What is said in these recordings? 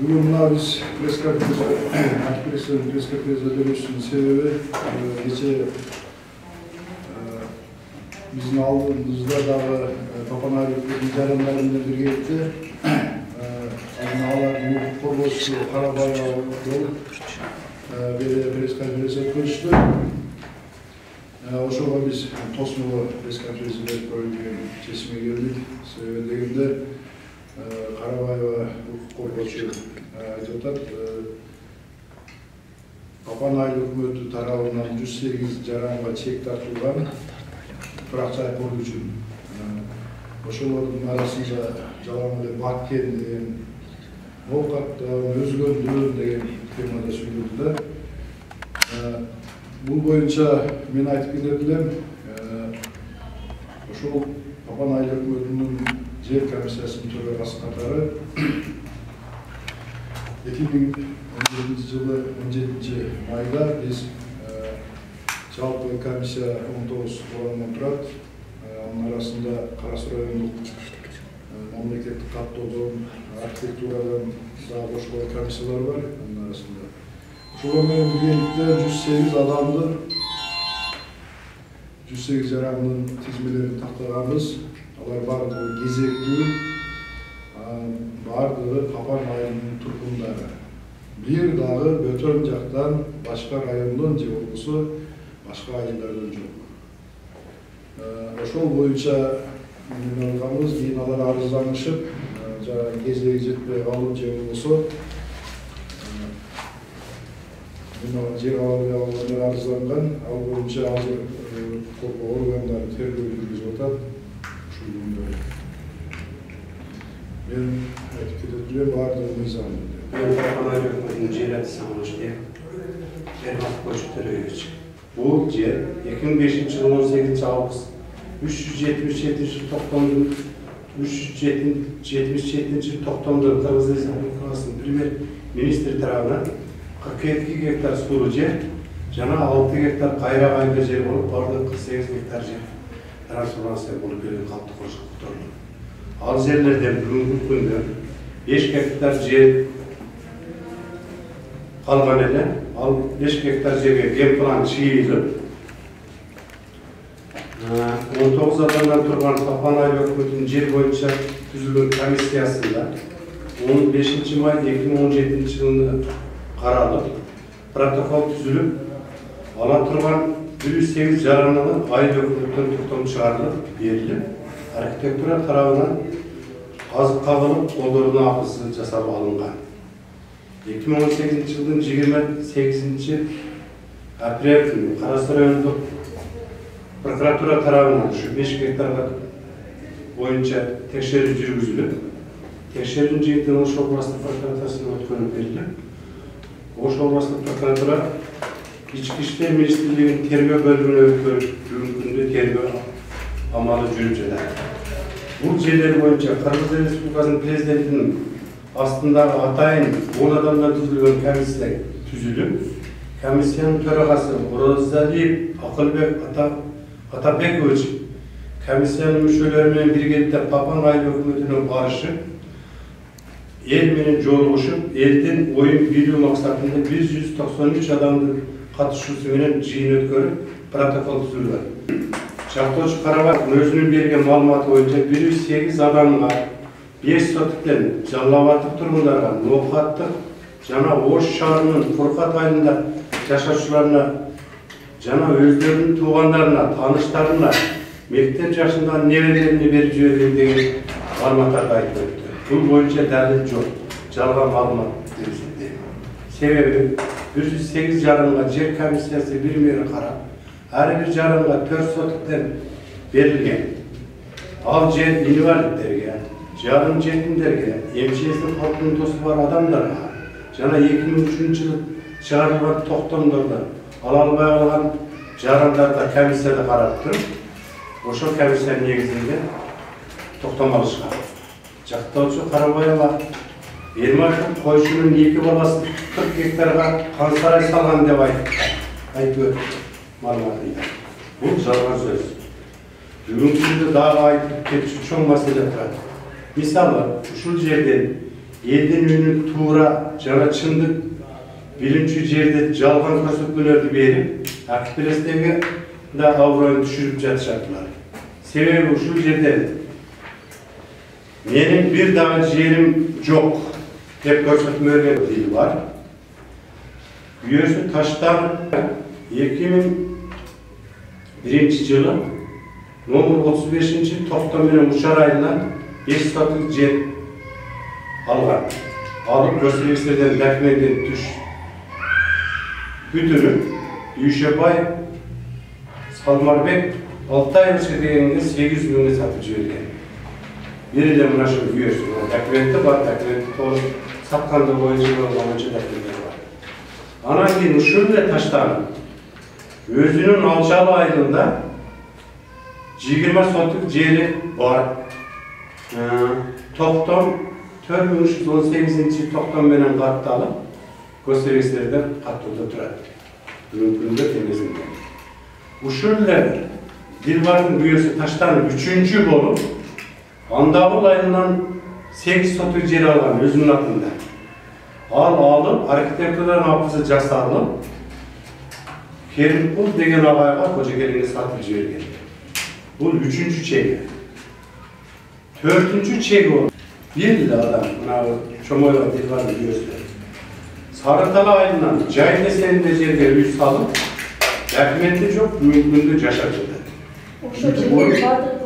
Бүгін мына біз пресс-конференция өткізудің себебі кеше біздің алдымыздағы Папанайлықтың жарымдарымен бірге етті. Алардың ұлттық қорғаушысы Қарабай жол пресс-конференция өткізді. Ошоға біз тосмолы пресс-конференция беріп көру деген шешімге келдік. Себебі дегенде Қарабаева ұлттық қорғаушы айтып жатады. Папанайлы үкіметі тарабынан 108 жарамға чек тартылған бірақ жайпор үшін. Ошолордун арасында жалаңы баткен деген, Ноқаттан, өзгөндүр деген темада сөйлөдү. Бул боюнча мен айтып кететилем, ошол Папанайлы үкіметінің жер комиссиясынын төрагасы катары 2017 жылы 17 майда биз жалпы комиссия 19 орамдан турат. Анын арасында Карасу райондук мамлекеттик каттоодон, архитектурадан дагы кошулган комиссиялар бар анын арасында. Ошого менен биргеликте 108 адамды 108 жарандын тизмелерин тактаганбыз. Алар бардыгы кезектүү, бардыгы Папанайлынын тургундары. Бир дагы бөтөн жактан башка райондон же болбосо башка айылдардан жок. Ошол боюнча мен алганбыз, кийин алар арызданышып, кезеги жетпей калып же болбосо жер албай калгандар арызданган. Ал боюнча азыр коргоо органдары тергөө жүргүзүп атат. Мен айтып кететилем, бардыгы мыйзамдуу. Мен Папанайлы үкіметінің жер әдісі Ермак Көштеревич. Бұл жер 2005 жылы 18 август 377 тоқтамды Қырғыз Республикасының премьер-министрі тарабынан 42 гектар сулы жер, жана 6 гектар кайра жер болып, бардығы 48 гектар жер трансформация болып келген қалыпты қоршық құтырды. Ал жерлерден бүгінгі күнде 5 гектар жер қалған елі, ал 5 гектар жерге генплан чийилип 19 адамдан тұрған Папанайлы үкіметінің жер бойынша түзілген комиссиясында 15 май 2017 жылында қаралып, протокол түзіліп, ала тұрған 108 жараналы айыл өкіметтен тоқтам шығарылып, беріліп, архитектура тарабынан азық қағылып, қолдарына ақысы жасап алынған. 2018 жылдың 28 апрель күні Қарасу райондық прокуратура тарабынан 5 гектарға бойынша текшерүү жүргүзүлүп, текшерүүнүн жыйынтыгы Ош областык прокуратурасына өткөнүп берилип, Ош областык прокуратура Ички иштер министрлигинин тергөө бөлүмүнө өткөрүп, бүгүнкү күндө тергөө амалы жүрүп жатат. Бул жерлер боюнча Кыргыз Республикасынын президентинин астындагы атайын 10 адамдан түзүлгөн комиссия түзүлүп, комиссиянын төрагасы Оразалиев Акылбек Атабекович комиссиянын мүчөлөрү менен биргеликте Папанайлы өкмөтүнө барышып, эл менен жолугушуп, элдин оюн билүү максатында 193 адамдын катышуусу менен жыйын өткөрүп, протокол түзүлгөн. Шактоочу Карабаев өзүнүн берген маалыматы боюнча 108 адамга 5 сотиктен Жалал-Абадтык тургундарга, Ноқаттык жана Ош шаарынын Фуркат айылында жашаушыларына жана өздөрүнүн туугандарына, тааныштарына, мектеп жашындагы неберелерине берип жиберген деген маалыматтарды айтып өттү. Бул боюнча далил жок, жалган маалымат деп себеби 108 жарымга жер комиссиясы бир карап, ар бир жарымга 4 сотиктен берилген. Ал жер инвалидтерге, жарым жетимдерге, эмчээсин калкынын досу бар адамдарга жана 2003 жылы чыгарылган токтомдорду ала албай калган жарандарда комиссияда карап туруп, ошол комиссиянын негизинде токтом алышкан. Жактоочу Карабаева Ермаков койчунун 2 баласын 40 гектарга кан сарай салган деп айтып өтүп маалыматында. Бул жалган сөз. Бүгүнкү күндө дагы айтып кетчү чоң маселе турат. Мисалы, ушул жерден elden önü tuğra, jana çındık, birinci jerde жалған көрсөтмөлөрдү берип, Акиперестеги да аброюн түшүрүп жатышатылар. Себеби ушул жерде менин бир дагы жерим жок деп көрсөтмөлөр бар. Үйөсү таштан 2001 жылы номер 35 токтом менен Учар айынан 5 соток жер алган. Алып көзөмөлдөрдөн документтен түш бүтүрүп Үйшөбай Салмарбек Алтаевичке дегенге 800 миңге сатып жиберген. Бир эле мына ушул үйөсү документи бар, документи толук сатканды боюнча болгонча документтер бар. Анан кийин ушул эле таштан өзүнүн алчалуу айылында 20 соток жери бар. Токтом 4318 токтом менен катталып, көзөмөлдөрдөн каттууда турат. Мүмкүндүк эмесинде. Ушул эле Дилбардын үйөсү таштан 3-чү болуп, Андабыл айылынан 8 соток жер алган өзүнүн атында. Ал алып, архитектурадан апысы жасалып, Керимкул деген агайга Кожокелинге сатып жиберген. Бул 3-чү чеги. 4-чү чеги бол. Бир эле адам, мына Чомойло Дилбардын үйөсү. Сарытала айылынан жай десенде жерге үй салып, документи жок, мүмкүндү жашап жатат. Ошол жерде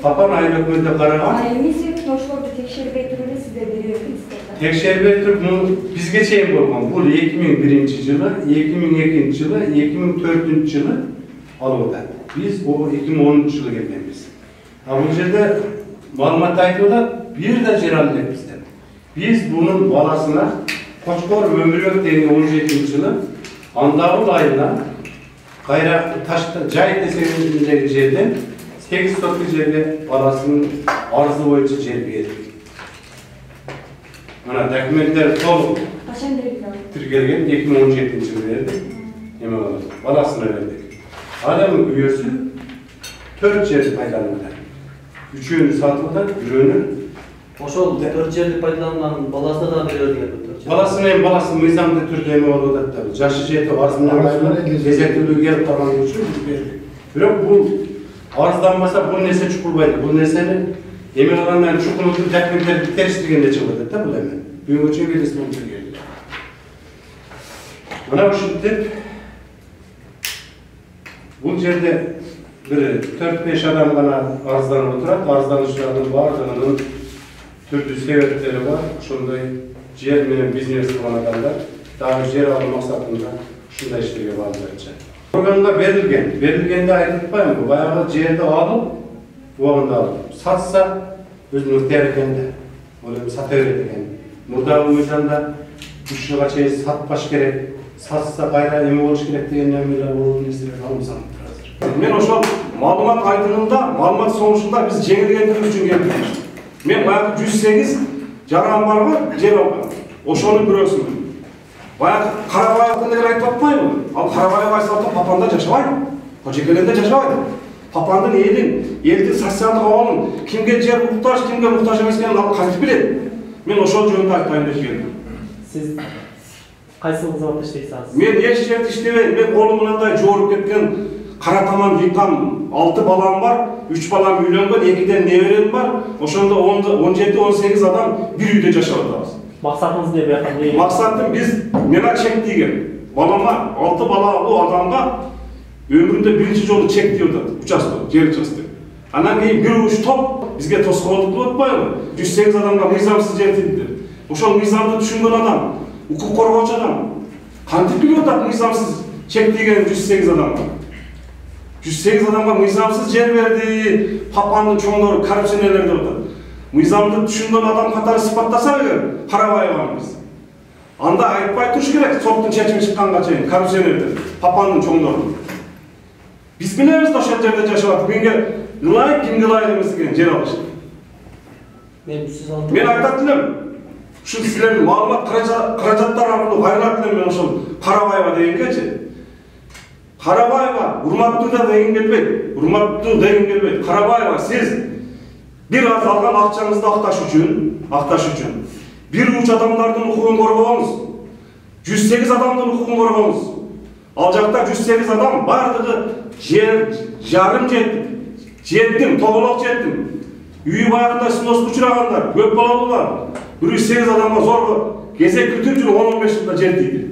Папан айыл өкмөтүнө караган. Эмесе ошолорду текшербей туруп эле сиздер беребиз. Текшербей туруп, бизге чейин болгон. Бул 2001 жылы, 2002 жылы, 2004 жылы алып атат. Биз 2010 жылы келгенбиз. А бул жерде маалымат айтып атат, бир да жер алып бизден. Биз бунун баласына Кочкор Өмүрбек деген 17 жылы Андабыл айылынан кайра ташта жай десеңиздеги жерден 8 соток жерге баласынын арызы боюнча жер берди. Мына документтер толук Качан берилген? тиркелген 2017 жылы берди. Эме болот. Баласына бердик. Адамдын үйөсү 4 жер пайдаланылды. 3-өөнү сатылды, бирөөнү ошол 4 жерди пайдаланган баласына да берер деген. Баласы мыйзамдуу түрдө эме болуп атат да. Жашы жетип арызынан айрылып, кезектелүү келип калган үчүн биз бердик. Бирок бул арызданбаса бул нерсе чукулбайт. Бул нерсени эме кылгандан чукулуп документтерди териштиргенде чыгып атат да бул эме. Бүгүнкү чейин келип келди. Мына ушинтип бул жерде бир 4-5 адам гана арызданып отурат. Арыздануучулардын баардыгынын түрдүү себептери бар. Ошондой жер менен бизнес кылган адамдар дагы жер алуу максатында ушундай иштерге барып органга берилгенде айтып атпаймынбы, баягы жерди алып, убагында алып, сатса өзүнүн ыктыяры экен да. Ал эми сата берет экен. Мурдагы мыйзамда 3 жылга чейин сатпаш керек, сатса кайра эме болуш керек деген нерселер болуп нерселер алынсам азыр. Мен ошол маалымат айтымында, маалымат согушунда биз жеңилгендик үчүн келдик. Мен баягы 108 жаран барбы, жер алган. Ошонун бирөөсү. Баягы Карабаев деген айтып атпаймынбы? Ал Карабаев айсалта Папанда жашабайт. Кожокелинде жашабайт. Папандын элдин социалдык абалын кимге жер муктаж, кимге муктаж эмес экенин ал кантип билет? Мен ошол жөнүндө айтайын деп келдим. Сиз кайсы кызматта иштейсиз? Мен эч жерде иштебейм. Мен колум мындай жооруп кеткен кара таман дыйкан 6 балам бар, 3 балам үйлөнгөн, 2ден неберем бар. Ошондо 17-18 адам бир үйдө жашап атабыз. Максатыңыз эмне бияка? Максатым биз мена чектейген. Балама 6 балалуу адамга өмүрүндө биринчи жолу чектеп атат. Участок, жер участок. Анан кийин бир уч топ бизге тоскоолдук кылып атпайбы? 108 адамга мыйзамсыз жер тилди. Ошол мыйзамды түшүнгөн адам, укук коргоочу адам кантип билип атат мыйзамсыз чектеген 108 адамга? 108 адамга мыйзамсыз жер берди, Папанын чоңдору коррупционерлер деп атат. Мыйзамды түшүнгөн адам катары сыпаттасак эгер Карабаевбыз. Анда айтпай туруш керек, соттун чечими чыкканга чейин коррупционерлер, Папанын чоңдору. Биз билебиз ошол жерде жашап, кимге ылайык, кимге ылайык эмес экенин жер алыш. Мен айтат элем, ушул силердин маалымат каражаттар аркылуу кайрылат элем мен ошол Карабаева дегенгечи. Карабаева урматтуу деген келбейт. Карабаева сиз бир аз алган акчаңызды акташ үчүн Bir uç adamların hukukun korkabamız. 108 adamın hukukun korkabamız. Alacakta 108 adam bardığı yarım jettim, toğulak jettim. Üyü bayağında sinos uçuraganlar, köp balalılar. 108 adamga zor gezek kültürcülük 10-15 yılda jettiydi.